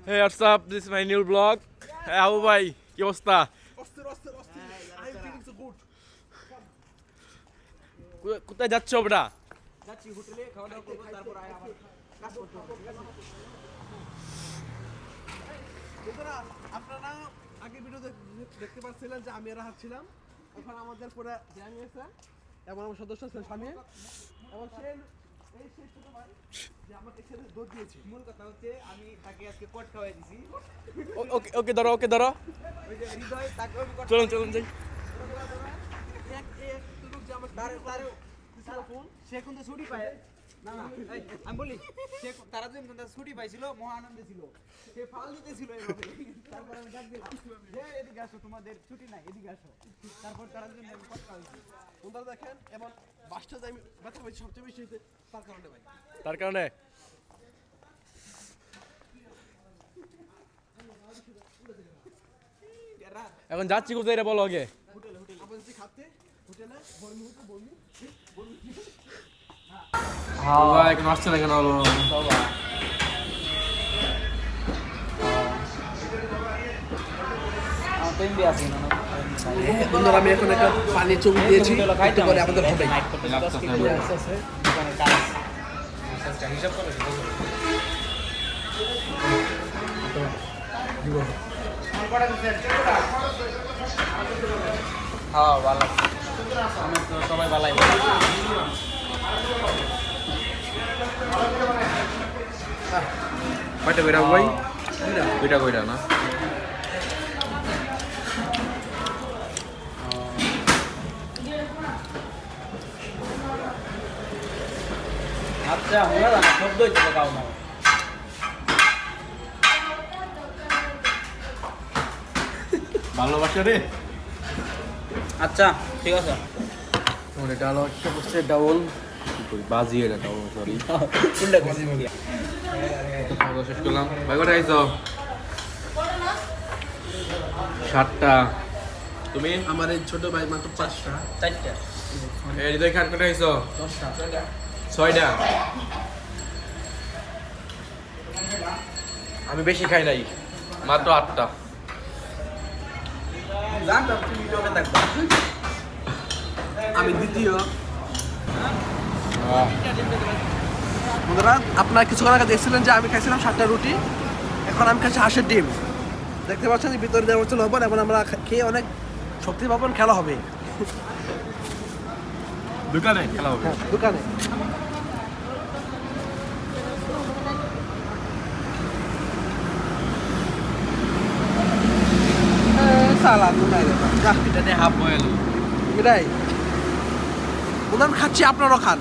Hey, what's up? This is my new vlog. Hey, Abu ভাই কি অবস্থা? কোথায় যাচ্ছ ওটা? যাচ্ছি হোটেলে খাওয়া দাওয়া করবো তারপর আবার কাজ করতে হবে ঠিক আছে বন্ধুরা আপনারা আগের ভিডিও দেখতে পাচ্ছিলেন যে আমি রাহাত ছিলাম এখন আমাদের পুরো গ্যাং এসে এবং আমার সদস্য ছিল স্বামী এবং সেই ছোট ভাই যে আমাকে ছেড়ে দৌড় দিয়েছে মূল কথা হচ্ছে আমি তাকে আজকে কোট খাওয়াই দিছি ওকে ওকে ধরো ওই যে হৃদয় তাকে আমি কোট চলুন যাই। এক লোক যে আমাকে তার ফোন সে কিন্তু ছুটি পায় না এই, আমি বলি সে তারা যখন কিন্তু ছুটি পাইছিল মহা আনন্দে ছিল সে ফাল দিতেছিল এইভাবে তারপর আমি ডাক দিলাম যে এদিকে আসো তোমাদের ছুটি নাই এদিকে আসো তারপর তারা জন্য আমি কোট খাওয়াইছি বন্ধুরা দেখেন এবং বাসটা যে আমি ব্যথা পাইছি সবচেয়ে বেশি হয়েছে তার কারণে ভাই তার কারণে রাত এখন যাচ্ছি কোথায় এটা বলো আগে। আমরা যদি খাতে হোটেলে বর্মি ভাই এখন আসছে না কেন বলো? বন্ধুরা আমি এখন একটা পানির চুমুক দিয়েছি একটু পরে আমাদের হবে হ্যাঁ ভালো আমি তো সবাই ভালাই কয়টা কইরা ভাই? দুইটা কইরা না? আচ্ছা আমরা না শব্দ হইছে কাও না ভালোবাসা রে। আচ্ছা ঠিক আছে ওর এটা হলো একটা বসছে ডাবল বাজি এটা ডাবল সরি। কোনটা করছি খাওয়া শেষ করলাম। ভাই কটা খাইছো? 7টা। তুমি? আমার এই ছোট ভাই মাত্র 5টা চারটা এই হৃদয় খান কটা খাইছো? 10টা 6টা। আমি বেশি খাই নাই, মাত্র 8টা। জানতাম তুমি ভিডিওতে থাকবা আমি দ্বিতীয় বন্ধুরা আপনারা কিছুক্ষণ আগে দেখছিলেন যে আমি খাইছিলাম 7টা রুটি এখন আমি খাচ্ছি হাঁসের ডিম দেখতে পাচ্ছেন যে ভিতরে দেওয়া হচ্ছে লবণ এবং আমরা খেয়ে অনেক শক্তি পাবন খেলা হবে দোকানে খেলা হবে। দোকানে সালাদ এটা হাফ বয়েল। এটাই ওদের খাচ্ছি আপনারাও খান